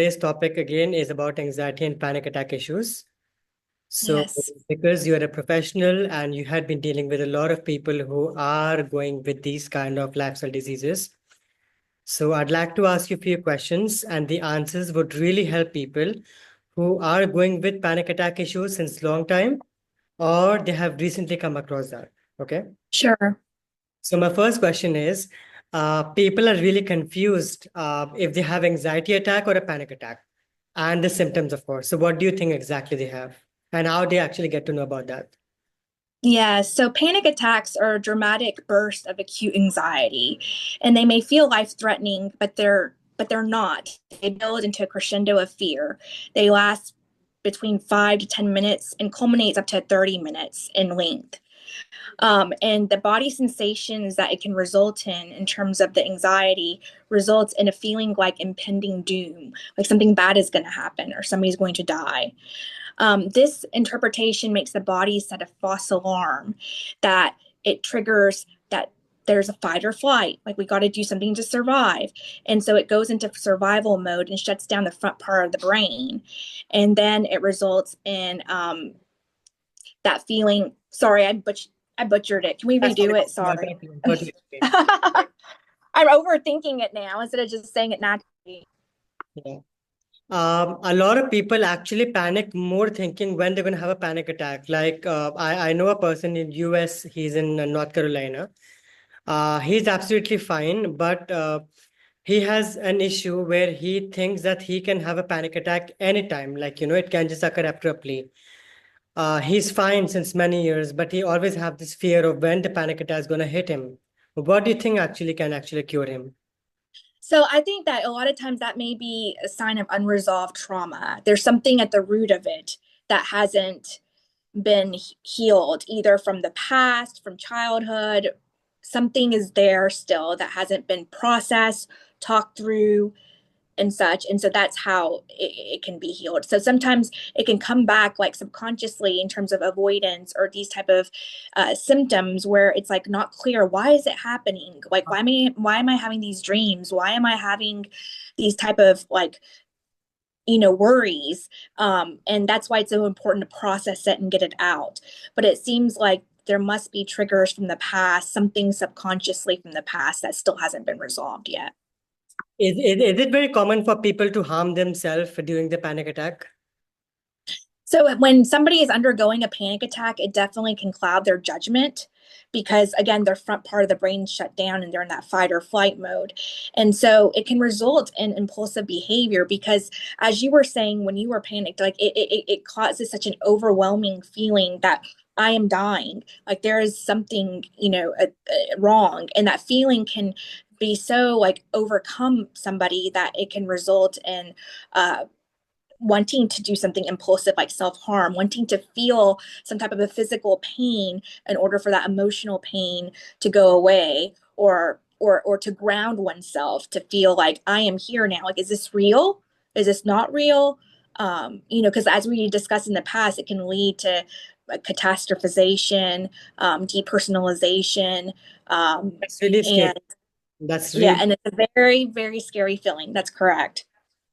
Today's topic again is about anxiety and panic attack issues. So, Yes. because you're a professional and you had been dealing with a lot of people who are going with these kind of lifestyle diseases, so I'd like to ask you a few questions, and the answers would really help people who are going with panic attack issues since long time, or they have recently come across that. Okay. Sure. So my first question is, people are really confused if they have anxiety attack or a panic attack, and the symptoms, of course. So what do you think exactly they have, and how they actually get to know about that? Yeah, so panic attacks are a dramatic burst of acute anxiety, and they may feel life-threatening, but they're not. They build into a crescendo of fear. They last between 5 to 10 minutes and culminates up to 30 minutes in length. And the body sensations that it can result in terms of the anxiety, results in a feeling like impending doom, like something bad is going to happen or somebody's going to die. This interpretation makes the body set a false alarm that it triggers that there's a fight or flight, like we got to do something to survive. And so it goes into survival mode and shuts down the front part of the brain. And then it results in that feeling. Sorry, I butchered it. Can we That's redo totally, it? no, Sorry. totally, totally okay. I'm overthinking it now instead of just saying it naturally. Yeah. A lot of people actually panic more thinking when they're going to have a panic attack. Like I know a person in US, he's in North Carolina. He's absolutely fine, but he has an issue where he thinks that he can have a panic attack anytime. Like, it can just occur abruptly. He's fine since many years, but he always have this fear of when the panic attack is going to hit him. What do you think actually can actually cure him? So I think that a lot of times that may be a sign of unresolved trauma. There's something at the root of it that hasn't been healed, either from the past, from childhood. Something is there still that hasn't been processed, talked through, and such. And so that's how it can be healed. So sometimes it can come back like subconsciously in terms of avoidance or these type of symptoms where it's like not clear, why is it happening, like why am I having these dreams, why am I having these type of like worries. And that's why it's so important to process it and get it out. But it seems like there must be triggers from the past, something subconsciously from the past that still hasn't been resolved yet. Is it very common for people to harm themselves during the panic attack? So when somebody is undergoing a panic attack, it definitely can cloud their judgment because again, their front part of the brain shut down and they're in that fight or flight mode. And so it can result in impulsive behavior because as you were saying, when you were panicked, like it causes such an overwhelming feeling that I am dying. Like there is something, wrong. And that feeling can be so like overcome somebody that it can result in wanting to do something impulsive like self-harm, wanting to feel some type of a physical pain in order for that emotional pain to go away, or to ground oneself to feel like I am here now, like is this real, is this not real, because as we discussed in the past it can lead to catastrophization, depersonalization, um, That's really scary. and That's yeah, really. and it's a very very scary feeling. That's correct.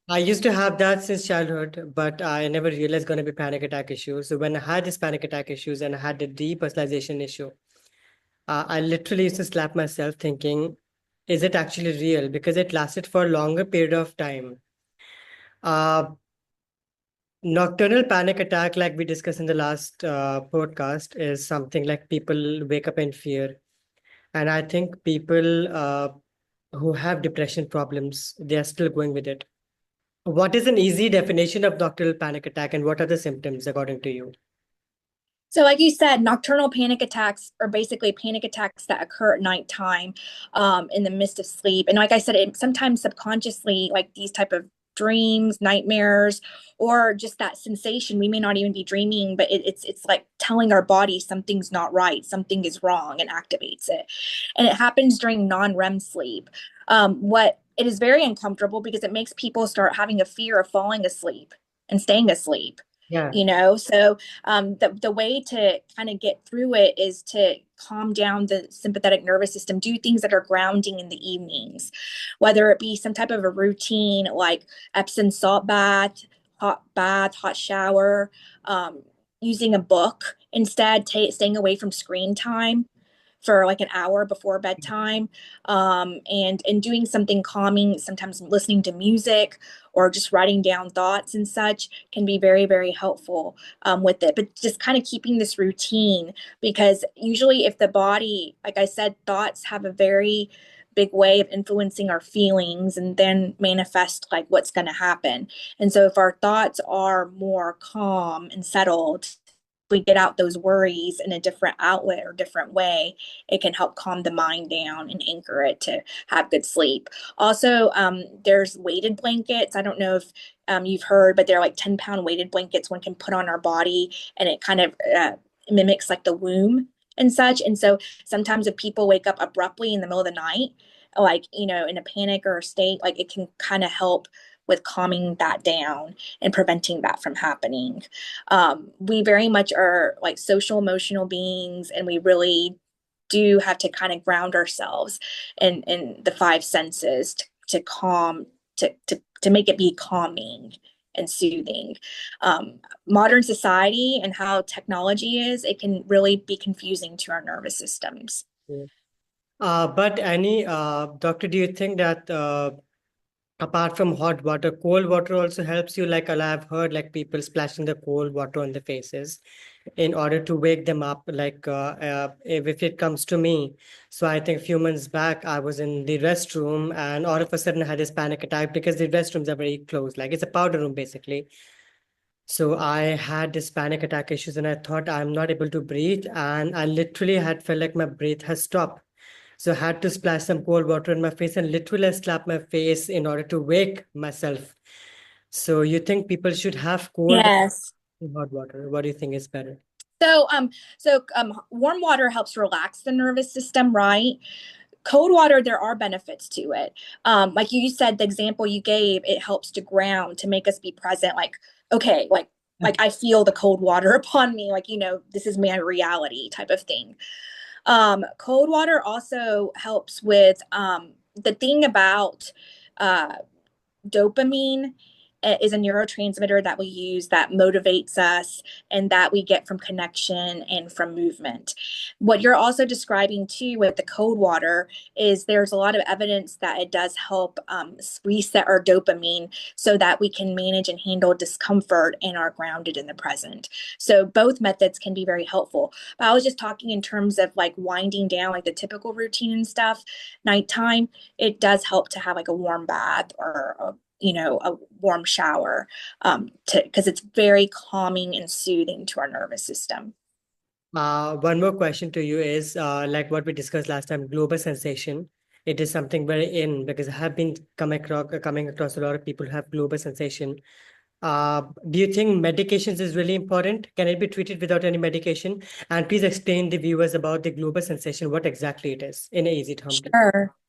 I used to have that since childhood, but I never realized going to be panic attack issues. So when I had this panic attack issues and I had the depersonalization issue, I literally used to slap myself thinking, is it actually real? Because it lasted for a longer period of time. Uh, Nocturnal panic attack, like we discussed in the last podcast, is something like people wake up in fear. And I think people who have depression problems, they are still going with it. What is an easy definition of nocturnal panic attack and what are the symptoms according to you? So, like you said, nocturnal panic attacks are basically panic attacks that occur at nighttime, in the midst of sleep. And like I said, sometimes subconsciously, like these type of dreams, nightmares, or just that sensation. We may not even be dreaming, but it's like telling our body something's not right, something is wrong, and activates it. And it happens during non-REM sleep. What it is very uncomfortable because it makes people start having a fear of falling asleep and staying asleep. Yeah. So the way to kind of get through it is to calm down the sympathetic nervous system, do things that are grounding in the evenings, whether it be some type of a routine like Epsom salt bath, hot shower, using a book instead, staying away from screen time for like an hour before bedtime, and doing something calming, sometimes listening to music or just writing down thoughts and such can be very, very helpful with it. But just kind of keeping this routine, because usually if the body, like I said, thoughts have a very big way of influencing our feelings and then manifest like what's going to happen. And so if our thoughts are more calm and settled, we get out those worries in a different outlet or different way, it can help calm the mind down and anchor it to have good sleep. Also, there's weighted blankets. I don't know if you've heard, but they're like 10-pound weighted blankets one can put on our body, and it kind of mimics like the womb and such. And so sometimes if people wake up abruptly in the middle of the night, like, in a panic or a state, like it can kind of help with calming that down and preventing that from happening. We very much are like social emotional beings, and we really do have to kind of ground ourselves in the five senses to calm, to make it be calming and soothing. Modern society and how technology is, it can really be confusing to our nervous systems. Yeah. But Annie, doctor, do you think that apart from hot water, cold water also helps you? Like I've heard like people splashing the cold water on their faces in order to wake them up. Like if it comes to me, so I think a few months back I was in the restroom and all of a sudden I had this panic attack because the restrooms are very close. Like it's a powder room basically. So I had this panic attack issues and I thought I'm not able to breathe, and I literally had felt like my breath has stopped. So I had to splash some cold water in my face and literally slap my face in order to wake myself. So you think people should have cold Yes. or hot water? What do you think is better? Warm water helps relax the nervous system, right? Cold water, there are benefits to it. Like you said, the example you gave, it helps to ground, to make us be present. Like, okay, like I feel the cold water upon me. Like, this is my reality type of thing. Cold water also helps with the thing about uh, dopamine is a neurotransmitter that we use that motivates us and that we get from connection and from movement. What you're also describing too with the cold water is there's a lot of evidence that it does help reset our dopamine so that we can manage and handle discomfort and are grounded in the present. So both methods can be very helpful. But I was just talking in terms of like winding down, like the typical routine and stuff, nighttime, it does help to have like a warm bath or a warm shower, because it's very calming and soothing to our nervous system. One more question to you is like what we discussed last time, global sensation. It is something very in because I have been coming across a lot of people who have global sensation. Do you think medications is really important? Can it be treated without any medication? And please explain the viewers about the global sensation, what exactly it is in an easy term.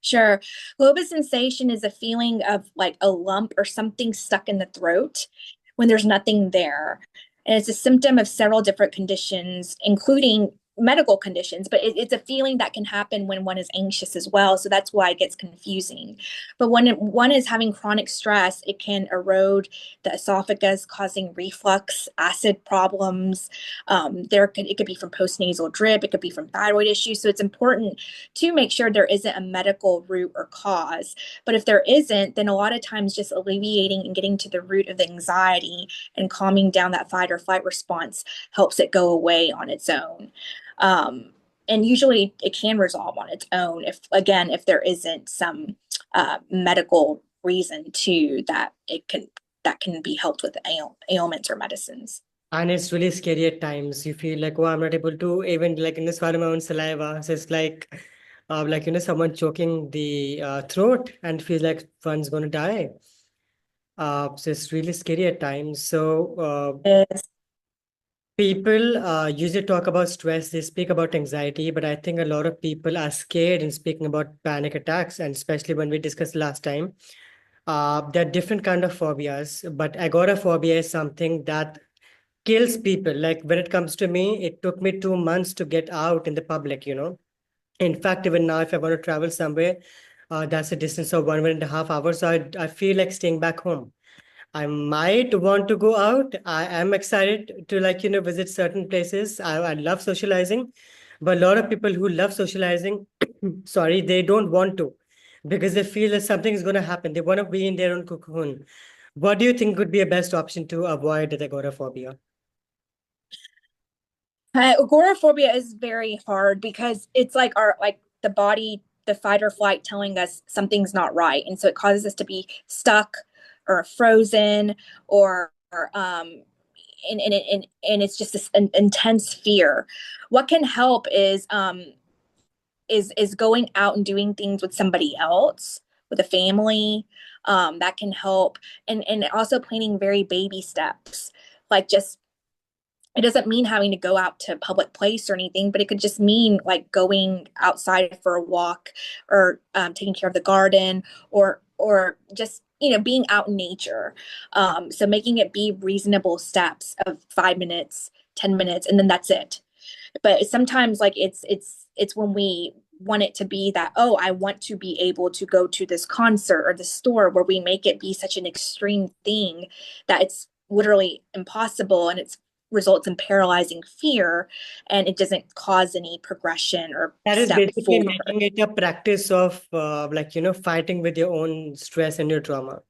Sure. Globus sensation is a feeling of like a lump or something stuck in the throat when there's nothing there. And it's a symptom of several different conditions, including medical conditions, but it's a feeling that can happen when one is anxious as well. So that's why it gets confusing. But when one is having chronic stress, it can erode the esophagus, causing reflux, acid problems. It could be from postnasal drip, it could be from thyroid issues. So it's important to make sure there isn't a medical root or cause. But if there isn't, then a lot of times just alleviating and getting to the root of the anxiety and calming down that fight or flight response helps it go away on its own. And usually it can resolve on its own if there isn't some medical reason to that can be helped with ailments or medicines. And it's really scary at times. You feel like, oh, I'm not able to even like swallow my own saliva. So it's like someone choking the throat and feels like one's going to die. So it's really scary at times. So Yes. people usually talk about stress, they speak about anxiety, but I think a lot of people are scared in speaking about panic attacks, and especially when we discussed last time. There are different kind of phobias, but agoraphobia is something that kills people. Like when it comes to me, it took me 2 months to get out in the public, you know. In fact, even now, if I want to travel somewhere, that's a distance of 1.5 hours. So I feel like staying back home. I might want to go out. I am excited to like, visit certain places. I love socializing, but a lot of people who love socializing, sorry, they don't want to because they feel that something is going to happen. They want to be in their own cocoon. What do you think would be a best option to avoid the agoraphobia? Agoraphobia is very hard because it's like our like the body, the fight or flight telling us something's not right, and so it causes us to be stuck or frozen or and it's just this intense fear. What can help is going out and doing things with somebody else, with a family. That can help, and also planning very baby steps, like just it doesn't mean having to go out to a public place or anything, but it could just mean like going outside for a walk or taking care of the garden or just being out in nature. So making it be reasonable steps of 5 minutes, 10 minutes, and then that's it. But sometimes like it's when we want it to be that, oh, I want to be able to go to this concert or the store, where we make it be such an extreme thing that it's literally impossible, and it's results in paralyzing fear, and it doesn't cause any progression or That is step basically forward. making it a practice of fighting with your own stress and your trauma. It's,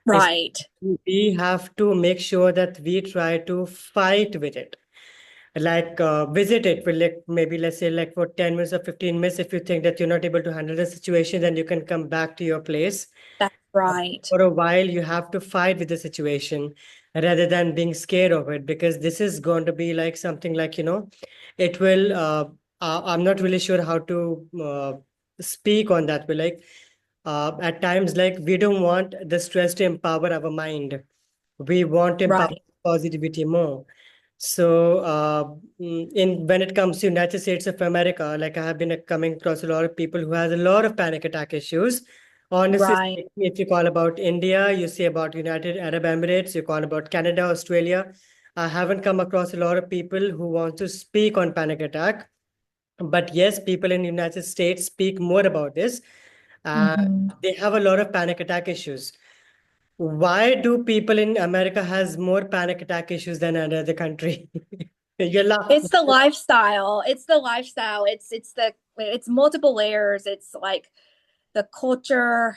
Right. we have to make sure that we try to fight with it. Like visit it for like maybe let's say like for 10 minutes or 15 minutes. If you think that you're not able to handle the situation, then you can come back to your place. That's right. For a while, you have to fight with the situation rather than being scared of it, because this is going to be like something like, it will, I'm not really sure how to speak on that, but like at times, like we don't want the stress to empower our mind. We want to empower Right. positivity more. So, in when it comes to United States of America, like I have been coming across a lot of people who has a lot of panic attack issues. Honestly Right. speaking, if you call about India, you see about United Arab Emirates, you call about Canada, Australia. I haven't come across a lot of people who want to speak on panic attack. But yes, people in United States speak more about this. Uh, Mhm. they have a lot of panic attack issues. Why do people in America has more panic attack issues than any other country? You laugh. It's the lifestyle. It's the lifestyle. It's multiple layers. It's like the culture.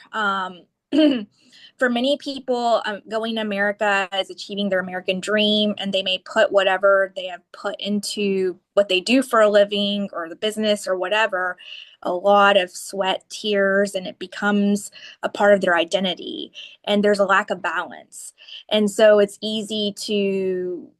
For many people, going to America is achieving their American dream, and they may put whatever they have put into what they do for a living or the business or whatever, a lot of sweat, tears, and it becomes a part of their identity. And there's a lack of balance. And so it's easy to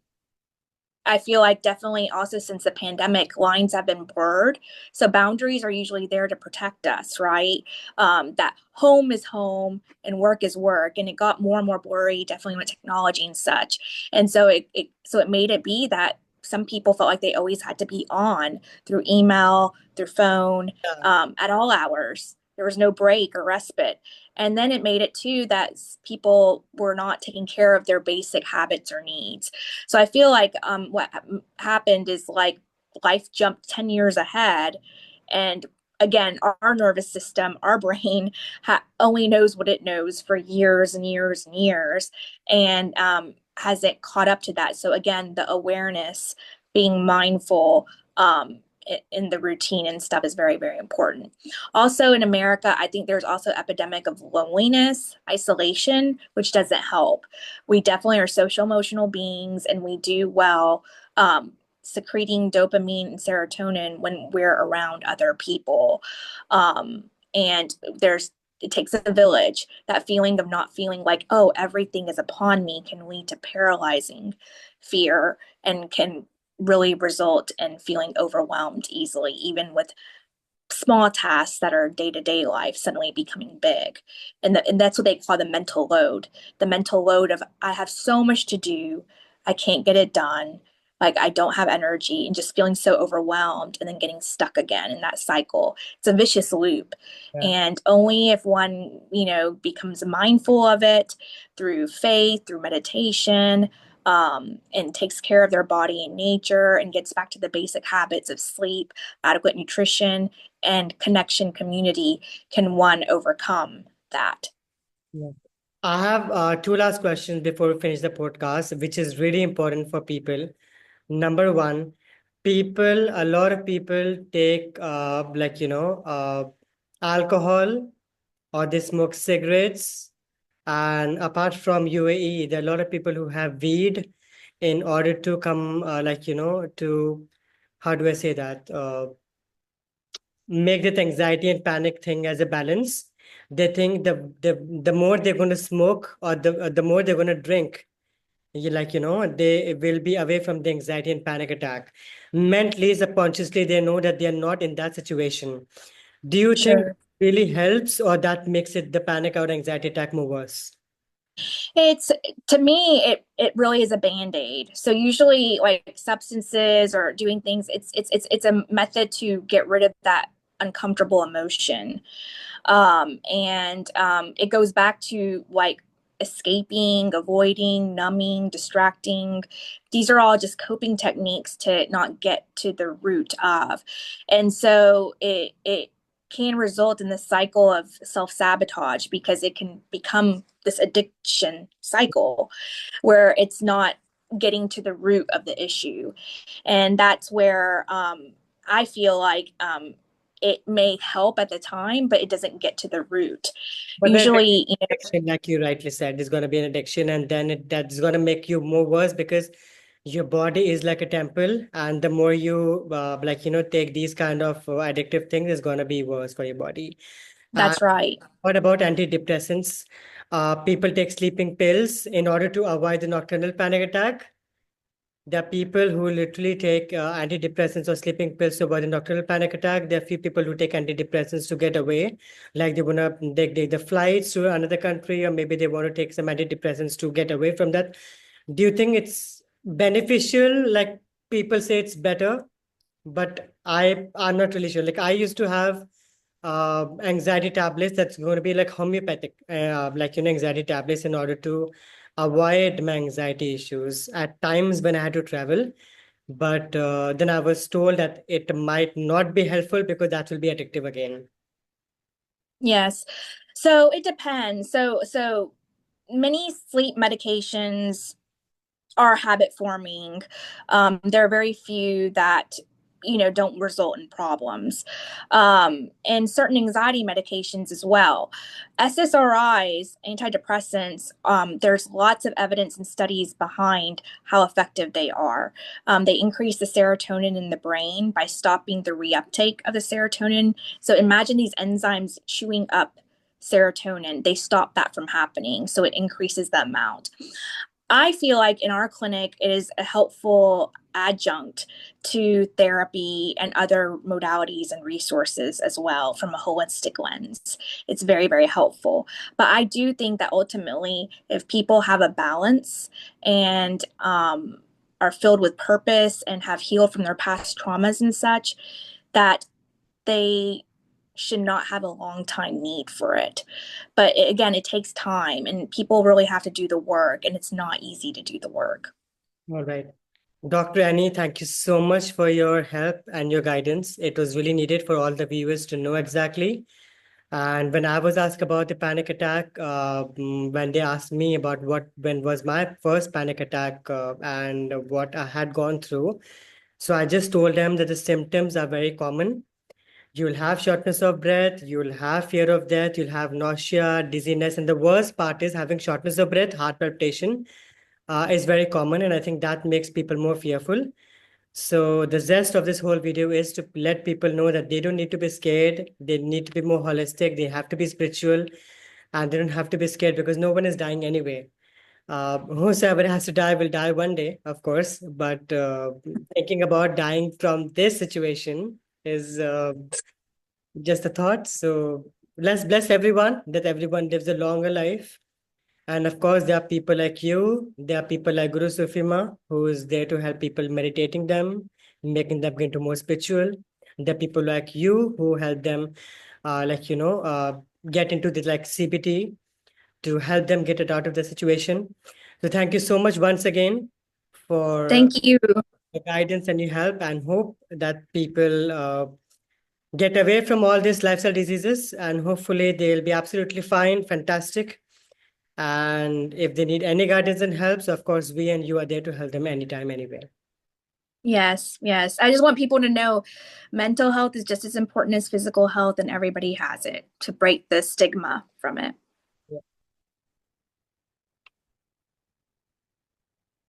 I feel like definitely also since the pandemic, lines have been blurred. So boundaries are usually there to protect us, right? That home is home and work is work. And it got more and more blurry, definitely with technology and such. And so it made it be that some people felt like they always had to be on through email, through phone, Yeah. at all hours. There was no break or respite. And then it made it too that people were not taking care of their basic habits or needs. So I feel like what happened is like life jumped 10 years ahead. And again, our nervous system, our brain only knows what it knows for years and years and years, and hasn't caught up to that. So again, the awareness, being mindful, in the routine and stuff is very, very important. Also in America, I think there's also epidemic of loneliness, isolation, which doesn't help. We definitely are social emotional beings, and we do well secreting dopamine and serotonin when we're around other people. And it takes a village. That feeling of not feeling like, oh, everything is upon me can lead to paralyzing fear and can really result in feeling overwhelmed easily, even with small tasks that are day-to-day life suddenly becoming big. And that's what they call the mental load. The mental load of I have so much to do, I can't get it done, like I don't have energy, and just feeling so overwhelmed and then getting stuck again in that cycle. It's a vicious loop. Yeah. And only if one becomes mindful of it through faith, through meditation, and takes care of their body and nature and gets back to the basic habits of sleep, adequate nutrition, and connection community, can one overcome that? Yeah. I have two last questions before we finish the podcast, which is really important for people. Number one, a lot of people take alcohol, or they smoke cigarettes. And apart from UAE, there are a lot of people who have weed in order to come, how do I say that? Make that anxiety and panic thing as a balance. They think the more they're going to smoke, or the more they're going to drink, they will be away from the anxiety and panic attack. Mentally, subconsciously, they know that they are not in that situation. Do you think Sure. really helps, or that makes it the panic or anxiety attack more worse? It's to me, it really is a band-aid. So usually like substances or doing things, it's a method to get rid of that uncomfortable emotion. And it goes back to like escaping, avoiding, numbing, distracting. These are all just coping techniques to not get to the root of. And so it can result in this cycle of self-sabotage because it can become this addiction cycle where it's not getting to the root of the issue. And that's where I feel like it may help at the time, but it doesn't get to the root. But then Usually, you know, addiction, like you rightly said, is going to be an addiction, and then that's going to make you more worse, because your body is like a temple, and the more you take these kind of addictive things, is going to be worse for your body. And that's right. what about antidepressants? People take sleeping pills in order to avoid the nocturnal panic attack. There are people who literally take antidepressants or sleeping pills to avoid a nocturnal panic attack. There are few people who take antidepressants to get away, like they want to take the flights to another country, or maybe they want to take some antidepressants to get away from that. Do you think it's beneficial? Like, people say it's better, but I'm not really sure. Like, I used to have anxiety tablets that's going to be like homeopathic, anxiety tablets in order to avoid my anxiety issues at times when I had to travel. But then I was told that it might not be helpful because that will be addictive again. Yes. So it depends. So many sleep medications are habit forming. There are very few that don't result in problems, and certain anxiety medications as well. SSRIs, antidepressants, there's lots of evidence and studies behind how effective they are. They increase the serotonin in the brain by stopping the reuptake of the serotonin. So imagine these enzymes chewing up serotonin, they stop that from happening, so it increases the amount. I feel like in our clinic, it is a helpful adjunct to therapy and other modalities and resources as well from a holistic lens. It's very, very helpful. But I do think that ultimately, if people have a balance and are filled with purpose and have healed from their past traumas and such, that they should not have a long time need for it. But again, it takes time and people really have to do the work, and it's not easy to do the work. All right. Dr. Annie, thank you so much for your help and your guidance. It was really needed for all the viewers to know exactly. And when I was asked about the panic attack, when they asked me about when was my first panic attack, and what I had gone through, so I just told them that the symptoms are very common. You'll have shortness of breath, you'll have fear of death, you'll have nausea, dizziness, and the worst part is having shortness of breath, heart palpitation, is very common, and I think that makes people more fearful. So the zest of this whole video is to let people know that they don't need to be scared. They need to be more holistic. They have to be spiritual, and they don't have to be scared because no one is dying anyway. Whosoever has to die will die one day, of course. But thinking about dying from this situation is just a thought. So let's bless everyone, that everyone lives a longer life. And of course, there are people like you. There are people like Guru Sufima, who is there to help people, meditating them, making them into more spiritual. There are people like you who help them, get into the CBT to help them get it out of the situation. So thank you so much once again. for Thank you. the guidance and your help, and hope that people get away from all these lifestyle diseases, and hopefully they'll be absolutely fine, fantastic. And if they need any guidance and help, so of course we and you are there to help them anytime, anywhere. Yes, yes. I just want people to know mental health is just as important as physical health, and everybody has it, to break the stigma from it.